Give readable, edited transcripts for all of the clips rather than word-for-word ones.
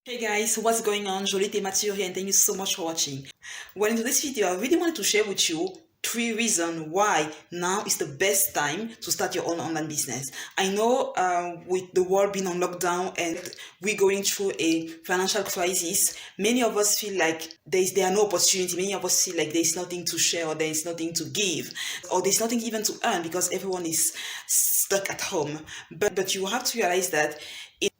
Hey guys, what's going on? Jolie Mathieu here and thank you so much for watching. Well, in today's video, I really wanted to share with you 3 reasons why now is the best time to start your own online business. I know with the world being on lockdown and we're going through a financial crisis, many of us feel like there are no opportunity. Many of us feel like there's nothing to share or there's nothing to give or there's nothing even to earn because everyone is stuck at home. But you have to realize that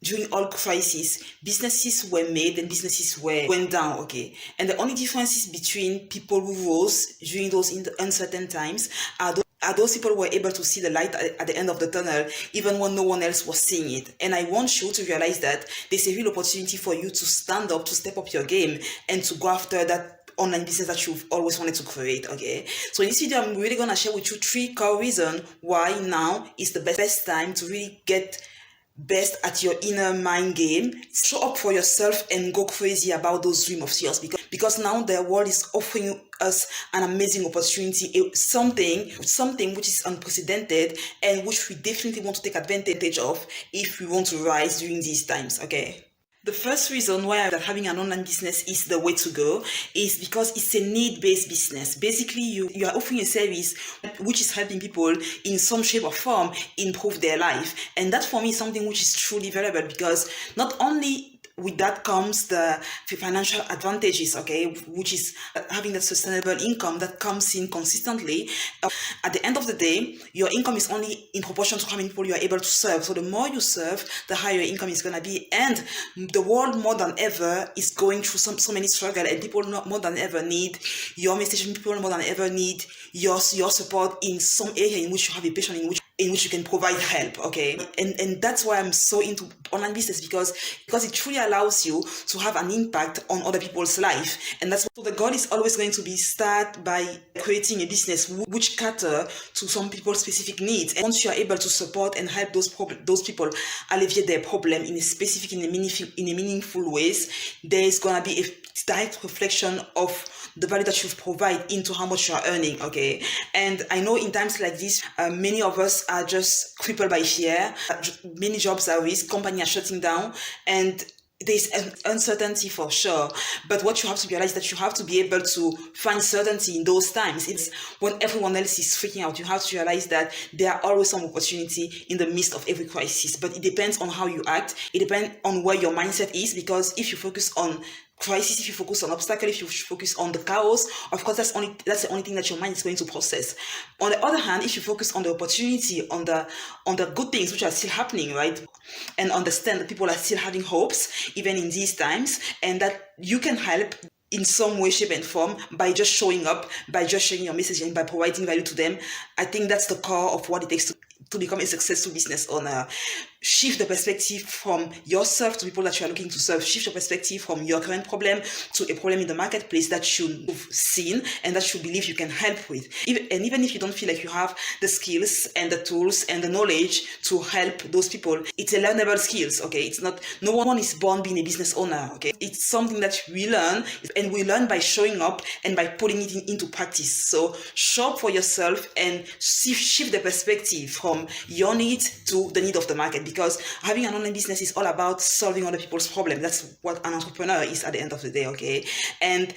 during all crises, businesses were made and businesses went down, okay? And the only differences between people who rose during those uncertain times are those people who were able to see the light at the end of the tunnel, even when no one else was seeing it. And I want you to realize that there's a real opportunity for you to stand up, to step up your game, and to go after that online business that you've always wanted to create, okay? So in this video, I'm really gonna share with you 3 core reasons why now is the best time to really get best at your inner mind game. Show up for yourself and go crazy about those dreams of yours because now the world is offering us an amazing opportunity, something which is unprecedented and which we definitely want to take advantage of if we want to rise during these times, okay? The first reason why that having an online business is the way to go is because it's a need-based business. Basically, you are offering a service which is helping people in some shape or form improve their life. And that for me is something which is truly valuable because not only with that comes the financial advantages, okay, which is having that sustainable income that comes in consistently. At the end of the day, your income is only in proportion to how many people you are able to serve. So the more you serve, the higher your income is going to be. And the world more than ever is going through so many struggles, and people more than ever need your message. People more than ever need your support in some area in which you have a passion, in which you can provide help, okay? And that's why I'm so into online business because it truly allows you to have an impact on other people's life. And that's what the goal is always going to be, start by creating a business which cater to some people's specific needs. And once you are able to support and help those people alleviate their problem in a meaningful ways, there is gonna be a direct reflection of the value that you've provided into how much you are earning, okay? And I know in times like this, many of us are just crippled by fear. Many jobs are risk, companies are shutting down, and there's an uncertainty for sure. But what you have to realize is that you have to be able to find certainty in those times. It's when everyone else is freaking out, you have to realize that there are always some opportunity in the midst of every crisis. But it depends on how you act. It depends on where your mindset is, because if you focus on crisis, if you focus on obstacle, if you focus on the chaos, of course that's the only thing that your mind is going to process. On the other hand, if you focus on the opportunity, on the good things which are still happening, right, and understand that people are still having hopes even in these times, and that you can help in some way, shape and form by just showing up, by just sharing your message and by providing value to them, I think that's the core of what it takes to become a successful business owner. Shift the perspective from yourself to people that you are looking to serve. Shift your perspective from your current problem to a problem in the marketplace that you've seen and that you believe you can help with. Even if you don't feel like you have the skills and the tools and the knowledge to help those people, it's a learnable skills, okay? It's not, no one is born being a business owner, okay? It's something that we learn, and we learn by showing up and by putting it into practice. So show up for yourself and shift the perspective from your need to the need of the market, because having an online business is all about solving other people's problems. That's what an entrepreneur is at the end of the day, okay? And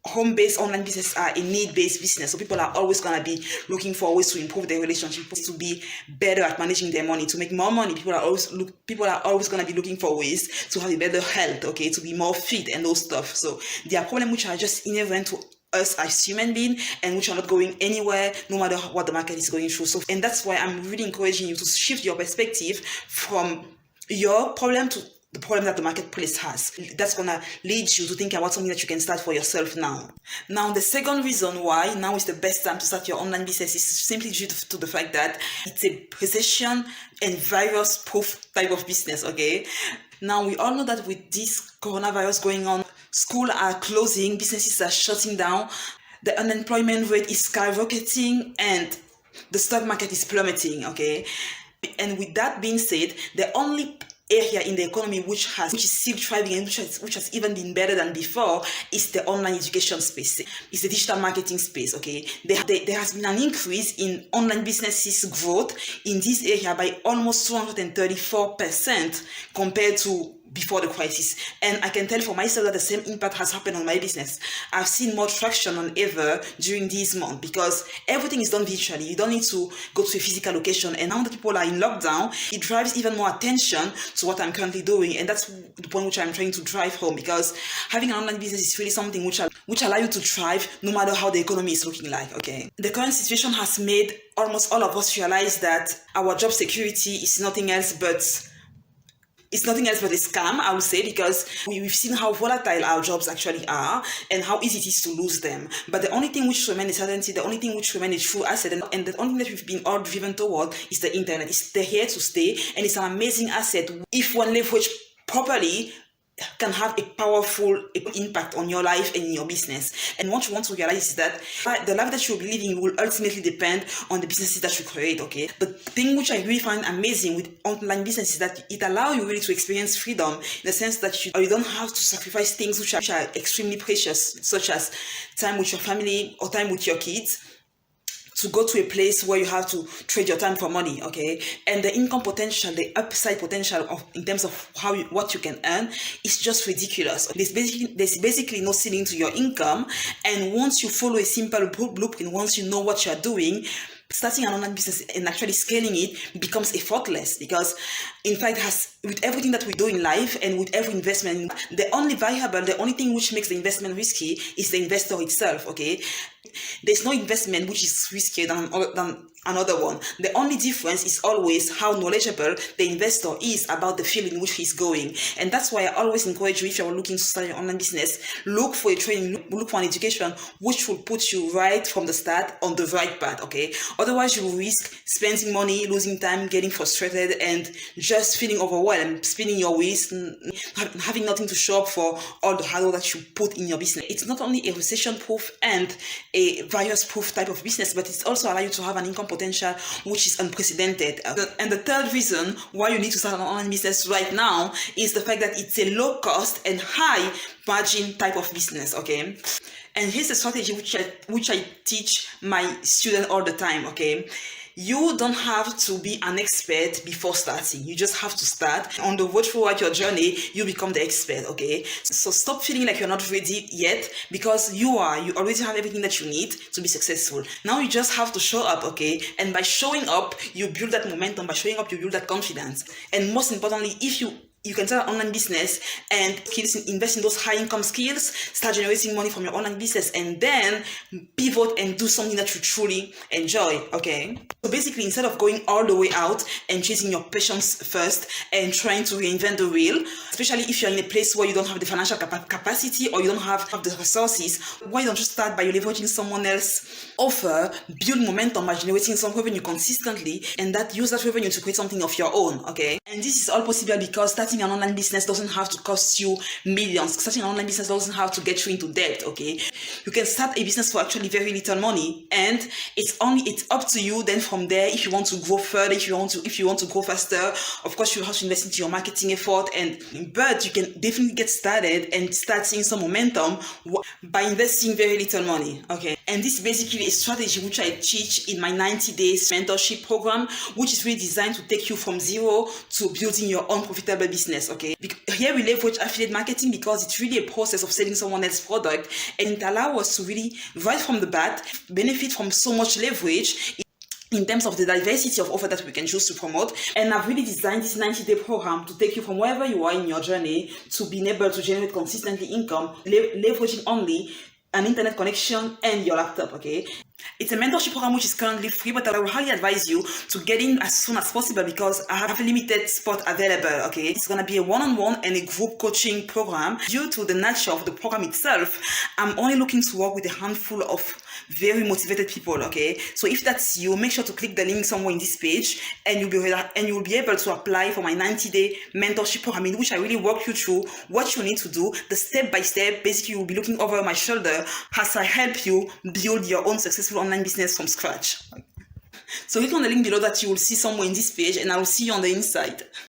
home-based online business are a need-based business, so people are always going to be looking for ways to improve their relationship, to be better at managing their money, to make more money. People are always going to be looking for ways to have a better health, okay, to be more fit and those stuff. So there are problems which are just inherent to us as human beings and which are not going anywhere no matter what the market is going through. So, and that's why I'm really encouraging you to shift your perspective from your problem to the problem that the marketplace has. That's gonna lead you to think about something that you can start for yourself now. Now, the second reason why now is the best time to start your online business is simply due to the fact that it's a recession and virus-proof type of business, okay? Now, we all know that with this coronavirus going on, schools are closing, businesses are shutting down, the unemployment rate is skyrocketing, and the stock market is plummeting, okay? And with that being said, the only area in the economy which is still thriving and which has even been better than before is the online education space. It's the digital marketing space, okay? There has been an increase in online businesses growth in this area by almost 234% compared to before the crisis. And I can tell for myself that the same impact has happened on my business. I've seen more traction than ever during this month because everything is done virtually. You don't need to go to a physical location. And now that people are in lockdown, it drives even more attention to what I'm currently doing. And that's the point which I'm trying to drive home, because having an online business is really something which allow you to thrive no matter how the economy is looking like, okay? The current situation has made almost all of us realize that our job security is nothing else but a scam, I would say, because we've seen how volatile our jobs actually are and how easy it is to lose them. But the only thing which remains is certainty, the only thing which remains is true asset, and the only thing that we've been all driven toward is the internet. It's here to stay, and it's an amazing asset if one leveraged properly can have a powerful impact on your life and in your business. And what you want to realize is that the life that you'll be living will ultimately depend on the businesses that you create, okay? The thing which I really find amazing with online business is that it allows you really to experience freedom in the sense that you don't have to sacrifice things which are extremely precious, such as time with your family or time with your kids, to go to a place where you have to trade your time for money, okay? And the income potential, the upside potential in terms of what you can earn is just ridiculous. There's basically no ceiling to your income, and once you follow a simple blueprint, once you know what you're doing, starting an online business and actually scaling it becomes effortless, because in fact with everything that we do in life and with every investment, the only thing which makes the investment risky is the investor itself, okay? There's no investment which is riskier than another one. The only difference is always how knowledgeable the investor is about the field in which he's going. And that's why I always encourage you, if you're looking to start your online business, look for a training, look for an education which will put you right from the start on the right path, okay? Otherwise, you will risk spending money, losing time, getting frustrated, and just feeling overwhelmed, spinning your wheels, having nothing to show up for all the hard work that you put in your business. It's not only a recession-proof and a virus-proof type of business, but it's also allow you to have an income potential which is unprecedented. And the third reason why you need to start an online business right now is the fact that it's a low cost and high margin type of business, okay? And here's a strategy which I teach my students all the time, okay? You don't have to be an expert before starting. You just have to start. On the road throughout your journey, you become the expert, okay? So stop feeling like you're not ready yet, because you already have everything that you need to be successful. Now you just have to show up, okay? And by showing up, you build that momentum. By showing up, you build that confidence. And most importantly, if you can start an online business and invest in those high income skills, start generating money from your online business, and then pivot and do something that you truly enjoy, okay? So basically, instead of going all the way out and chasing your passions first and trying to reinvent the wheel, especially if you're in a place where you don't have the financial capacity or you don't have the resources, why don't you start by leveraging someone else's offer, build momentum by generating some revenue consistently, and use that revenue to create something of your own, okay? And this is all possible because starting an online business doesn't have to cost you millions. Starting an online business doesn't have to get you into debt, okay? You can start a business for actually very little money, and it's up to you then from there if you want to grow further, if you want to grow faster. Of course, you have to invest into your marketing effort, but you can definitely get started and start seeing some momentum by investing very little money, okay? And this is basically a strategy which I teach in my 90 days mentorship program, which is really designed to take you from zero to building your own profitable business, okay? Here we leverage affiliate marketing because it's really a process of selling someone else's product, and it allows us to really, right from the bat, benefit from so much leverage in terms of the diversity of offer that we can choose to promote. And I've really designed this 90-day program to take you from wherever you are in your journey to being able to generate consistently income, leveraging only an internet connection and your laptop, okay? It's a mentorship program which is currently free, but I will highly advise you to get in as soon as possible because I have a limited spot available, okay? It's going to be a one-on-one and a group coaching program. Due to the nature of the program itself, I'm only looking to work with a handful of very motivated people, okay? So if that's you, make sure to click the link somewhere in this page, and you'll be able to apply for my 90-day mentorship program, in which I really walk you through what you need to do, the step-by-step. Basically, you'll be looking over my shoulder as I help you build your own successful online business from scratch. So click on the link below that you will see somewhere in this page, and I will see you on the inside.